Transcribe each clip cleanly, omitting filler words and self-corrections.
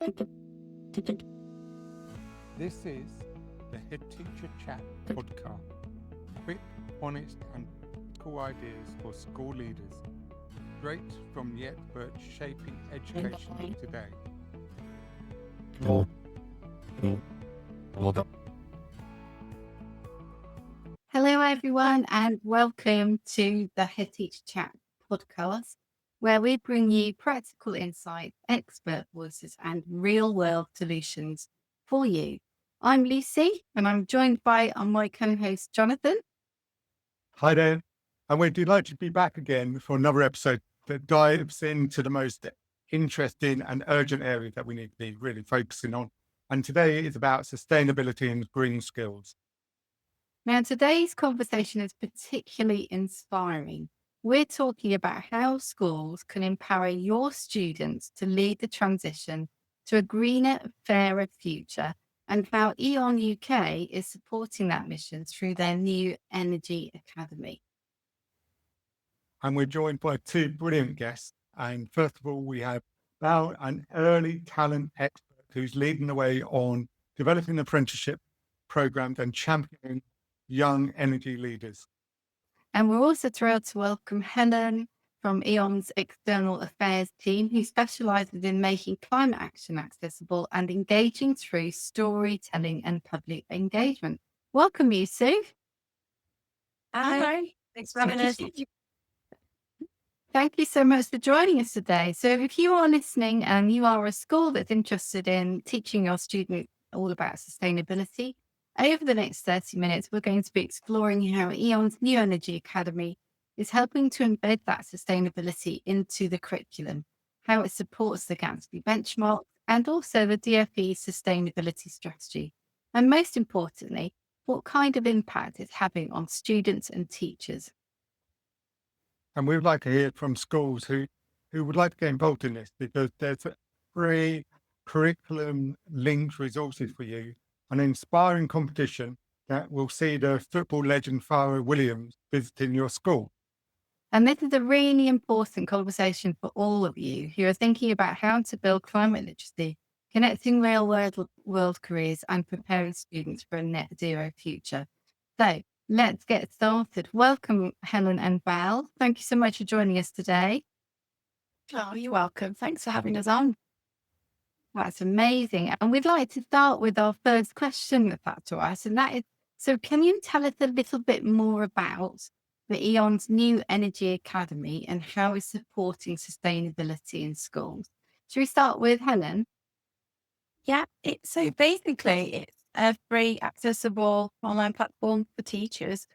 This is the Head Teacher Chat podcast. Quick, honest, and practical ideas for school leaders. Straight from the experts shaping education today. Hello, everyone, and welcome to the Head Teacher Chat podcast, where we bring you practical insight, expert voices, and real world solutions for you. I'm Lucy, and I'm joined by my co host, Jonathan. Hi there, and we're delighted to be back again for another episode that dives into the most interesting and urgent areas that we need to be really focusing on. And today is about sustainability and green skills. Now, today's conversation is particularly inspiring. We're talking about how schools can empower your students to lead the transition to a greener, fairer future, and how E.ON UK is supporting that mission through their new Energy Academy. And we're joined by two brilliant guests. And first of all, we have Val, an early talent expert who's leading the way on developing apprenticeship programs and championing young energy leaders. And we're also thrilled to welcome Helen from E.ON's External Affairs team, who specialises in making climate action accessible and engaging through storytelling and public engagement. Welcome, you, Sue. Hi. Thanks for having us. Thank you so much for joining us today. So if you are listening and you are a school that's interested in teaching your students all about sustainability, over the next 30 minutes, we're going to be exploring how E.ON's New Energy Academy is helping to embed that sustainability into the curriculum, how it supports the Gatsby benchmark, and also the DfE sustainability strategy. And most importantly, what kind of impact it's having on students and teachers. And we would like to hear from schools who would like to get involved in this, because there's free curriculum linked resources for you, an inspiring competition that will see the football legend Pharrell Williams visiting your school. And this is a really important conversation for all of you who are thinking about how to build climate literacy, connecting real world careers and preparing students for a net zero future. So let's get started. Welcome, Helen and Val. Thank you so much for joining us today. Oh, you're welcome. Thanks for having us on. That's amazing. And we'd like to start with our first question, if that's all right. And that is, so can you tell us a little bit more about the E.ON's New Energy Academy and how it's supporting sustainability in schools? Should we start with Helen? Yeah, so basically it's a free, accessible online platform for teachers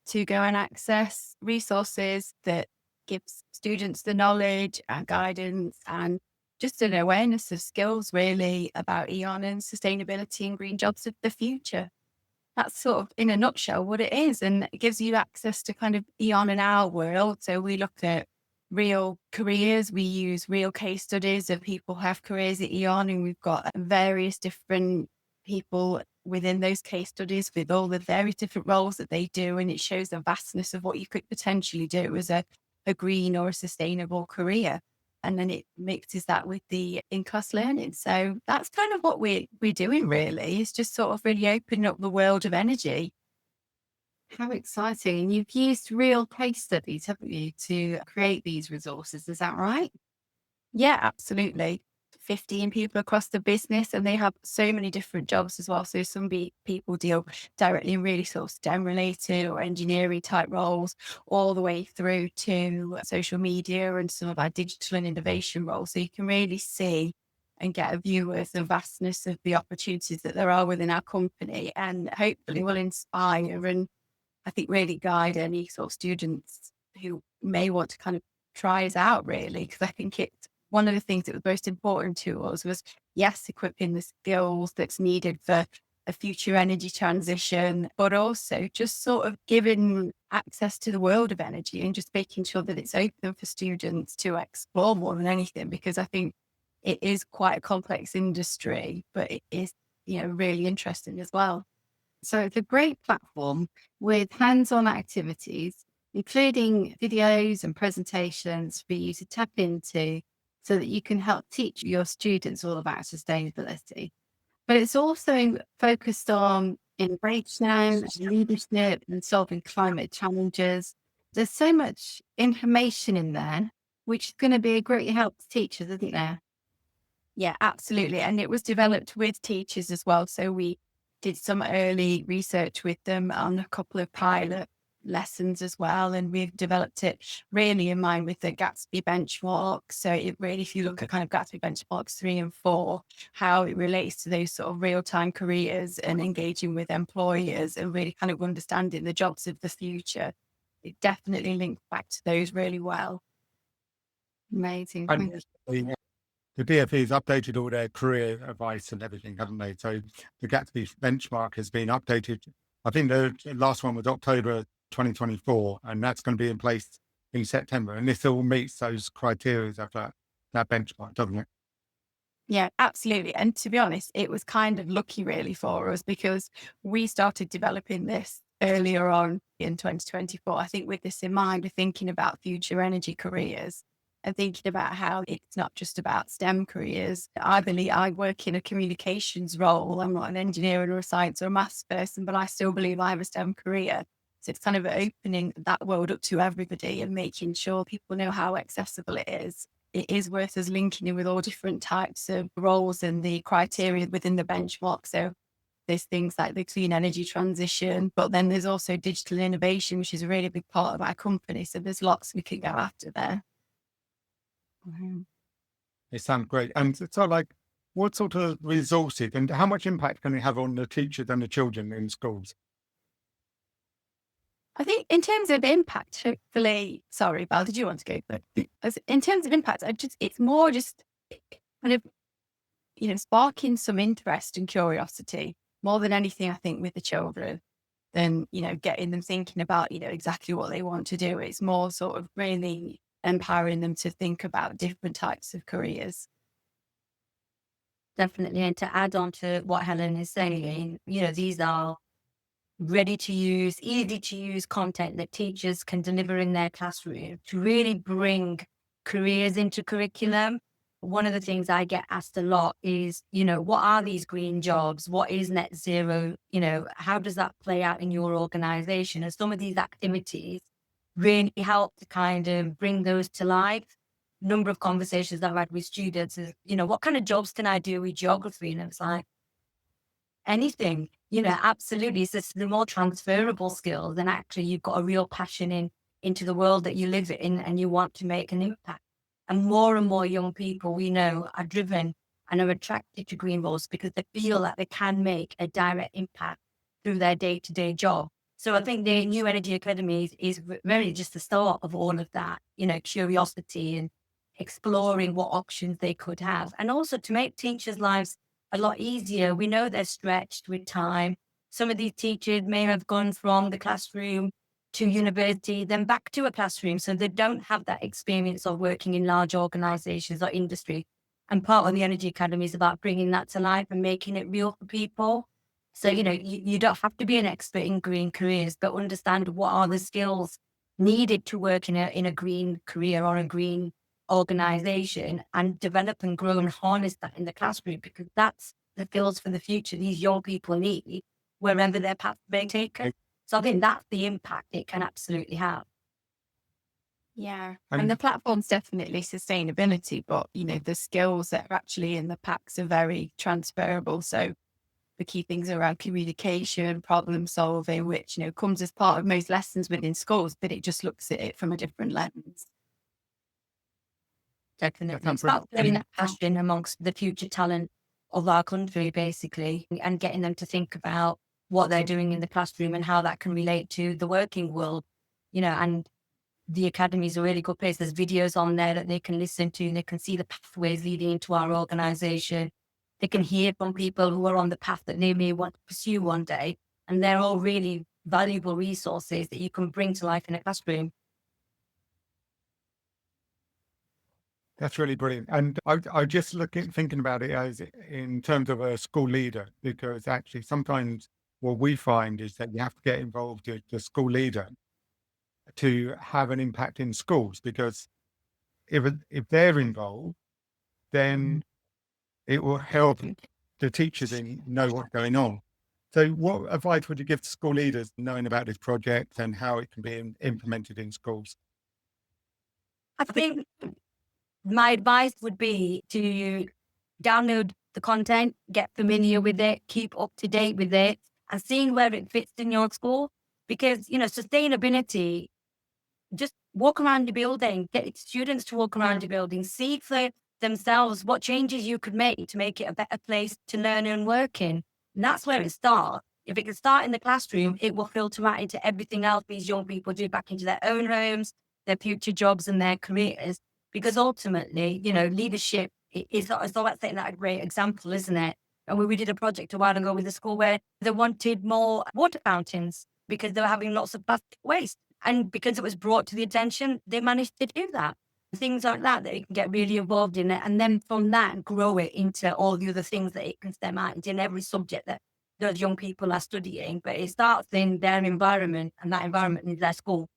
to go and access resources that gives students the knowledge and guidance and just an awareness of skills really about E.ON and sustainability and green jobs of the future. That's sort of in a nutshell what it is. And it gives you access to kind of E.ON and our world. So we look at real careers. We use real case studies of people who have careers at E.ON, and we've got various different people within those case studies with all the various different roles that they do. And it shows the vastness of what you could potentially do as a green or a sustainable career. And then it mixes that with the in-class learning. So that's kind of what we're doing really, is just sort of really opening up the world of energy. How exciting. And you've used real case studies, haven't you, to create these resources? Is that right? Yeah, absolutely. 15 people across the business, and they have so many different jobs as well. So some people deal directly in really sort of STEM related or engineering type roles, all the way through to social media and some of our digital and innovation roles. So you can really see and get a view of the vastness of the opportunities that there are within our company, and hopefully will inspire and I think really guide any sort of students who may want to kind of try us out really, because I think it's one of the things that was most important to us was, yes, equipping the skills that's needed for a future energy transition, but also just sort of giving access to the world of energy and just making sure that it's open for students to explore more than anything, because I think it is quite a complex industry, but it is, really interesting as well. So it's a great platform with hands-on activities, including videos and presentations for you to tap into so that you can help teach your students all about sustainability. But it's also focused on innovation, leadership, and solving climate challenges. There's so much information in there, which is going to be a great help to teachers, isn't there? Yeah, absolutely. And it was developed with teachers as well. So we did some early research with them on a couple of pilot lessons as well. And we've developed it really in mind with the Gatsby benchmark. So it really, if you look at kind of Gatsby benchmarks 3 and 4, how it relates to those sort of real-time careers and engaging with employers and really kind of understanding the jobs of the future, it definitely links back to those really well. Amazing. And Thank you. the DfE's updated all their career advice and everything, haven't they? So the Gatsby benchmark has been updated. I think the last one was October 2024, and that's going to be in place in September. And this all meets those criteria of that benchmark, doesn't it? Yeah, absolutely. And to be honest, it was kind of lucky really for us because we started developing this earlier on in 2024. I think with this in mind, we're thinking about future energy careers and thinking about how it's not just about STEM careers. I believe I work in a communications role. I'm not an engineer or a science or a maths person, but I still believe I have a STEM career. So it's kind of opening that world up to everybody and making sure people know how accessible it is. It is worth us linking in with all different types of roles and the criteria within the benchmark. So there's things like the clean energy transition, but then there's also digital innovation, which is a really big part of our company. So there's lots we could go after there. It sounds great. And so, like, what sort of resources and how much impact can it have on the teachers and the children in schools? I think in terms of impact, hopefully, sorry, Val, did you want to go? In terms of impact, it's more just kind of, sparking some interest and curiosity more than anything, I think, with the children than, getting them thinking about, exactly what they want to do. It's more sort of really empowering them to think about different types of careers. Definitely. And to add on to what Helen is saying, these are ready to use, easy to use content that teachers can deliver in their classroom to really bring careers into curriculum. One of the things I get asked a lot is, what are these green jobs? What is net zero? How does that play out in your organization? And some of these activities really help to kind of bring those to life. Number of conversations I've had with students is, what kind of jobs can I do with geography? And it's like, anything, absolutely. It's just the more transferable skills, and actually you've got a real passion into the world that you live in and you want to make an impact. And more young people we know are driven and are attracted to green roles because they feel that they can make a direct impact through their day-to-day job. So I think the New Energy Academy is really just the start of all of that, curiosity and exploring what options they could have. And also to make teachers' lives a lot easier. We know they're stretched with time. Some of these teachers may have gone from the classroom to university, then back to a classroom. So they don't have that experience of working in large organizations or industry. And part of the Energy Academy is about bringing that to life and making it real for people. So, you don't have to be an expert in green careers, but understand what are the skills needed to work in a green career or a green organization, and develop and grow and harness that in the classroom, because that's the skills for the future these young people need wherever their path may take them. So I think that's the impact it can absolutely have. Yeah. And the platform's definitely sustainability, but, the skills that are actually in the packs are very transferable. So the key things around communication, problem solving, which, comes as part of most lessons within schools, but it just looks at it from a different lens. Definitely. It's about building that passion amongst the future talent of our country, basically, and getting them to think about what they're doing in the classroom and how that can relate to the working world, and the academy is a really good place. There's videos on there that they can listen to, and they can see the pathways leading into our organization. They can hear from people who are on the path that they may want to pursue one day. And they're all really valuable resources that you can bring to life in a classroom. That's really brilliant. And I just thinking about it as in terms of a school leader, because actually sometimes what we find is that you have to get involved with the school leader to have an impact in schools, because if they're involved, then it will help the teachers know what's going on. So what advice would you give to school leaders knowing about this project and how it can be implemented in schools? I think my advice would be to download the content, get familiar with it, keep up to date with it, and seeing where it fits in your school. Because, sustainability, just walk around the building, get students to walk around the building, see for themselves what changes you could make to make it a better place to learn and work in. And that's where it starts. If it can start in the classroom, it will filter out into everything else these young people do back into their own homes, their future jobs and their careers. Because ultimately, leadership is all about setting that a great example, isn't it? And we did a project a while ago with a school where they wanted more water fountains because they were having lots of plastic waste. And because it was brought to the attention, they managed to do that. Things like that you can get really involved in it. And then from that, grow it into all the other things that it can stem out into in every subject that those young people are studying. But it starts in their environment, and that environment is their school.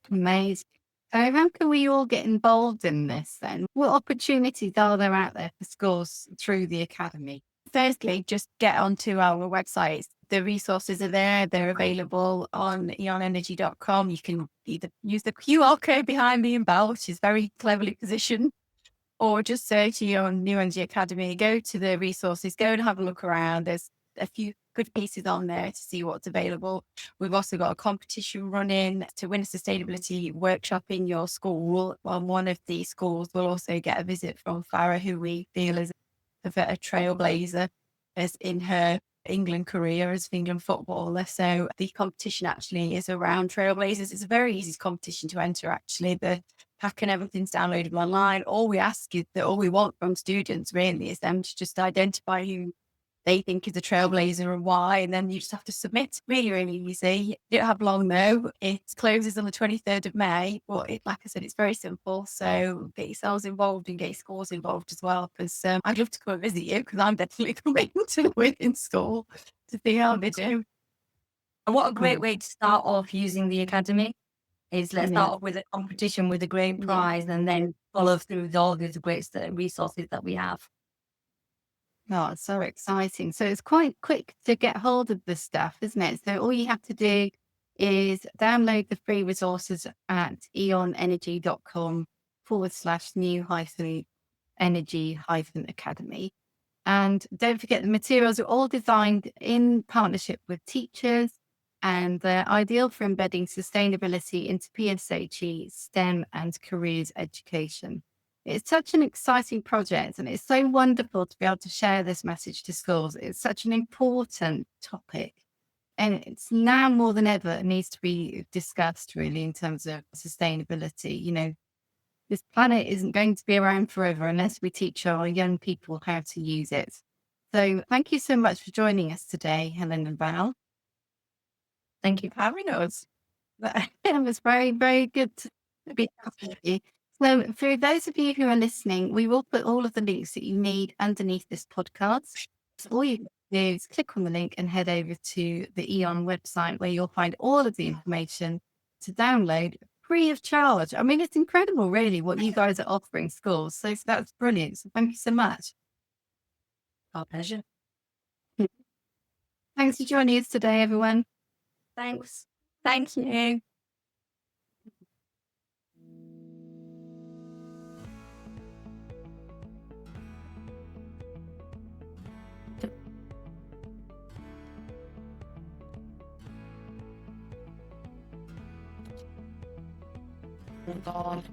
Amazing. So how can we all get involved in this then? What opportunities are there out there for schools through the academy? Firstly, just get onto our website. The resources are there. They're available on eonenergy.com. You can either use the QR code behind me and Belle, which is very cleverly positioned, or just search E.ON New Energy Academy, go to the resources, go and have a look around. There's a few good pieces on there to see what's available. We've also got a competition running to win a sustainability workshop in your school. On one of the schools, we'll also get a visit from Farah, who we feel is a trailblazer as in her England career as an England footballer. So the competition actually is around trailblazers. It's a very easy competition to enter, actually. The pack and everything's downloadable online. All we want from students really is them to just identify who they think is a trailblazer and why, and then you just have to submit. Really, really easy. You don't have long though. It closes on the 23rd of May, but like I said, it's very simple. So get yourselves involved and get your schools involved as well, because I'd love to come and visit you, because I'm definitely coming to win in school to see how they do. And what a great way to start off using the academy is let's start off with a competition with a great prize and then follow through with all these great resources that we have. Oh, it's so exciting. So it's quite quick to get hold of this stuff, isn't it? So all you have to do is download the free resources at eonenergy.com/new-energy-academy. And don't forget, the materials are all designed in partnership with teachers, and they're ideal for embedding sustainability into PSHE, STEM and careers education. It's such an exciting project, and it's so wonderful to be able to share this message to schools. It's such an important topic, and it's now more than ever it needs to be discussed really in terms of sustainability. This planet isn't going to be around forever unless we teach our young people how to use it. So thank you so much for joining us today, Helen and Val. Thank you for having us. It was very, very good to be talking with you. So for those of you who are listening, we will put all of the links that you need underneath this podcast. So all you do is click on the link and head over to the E.ON website, where you'll find all of the information to download free of charge. I mean, it's incredible, really, what you guys are offering schools. So that's brilliant. So thank you so much. Our pleasure. Thanks for joining us today, everyone. Thanks. Thank you. God.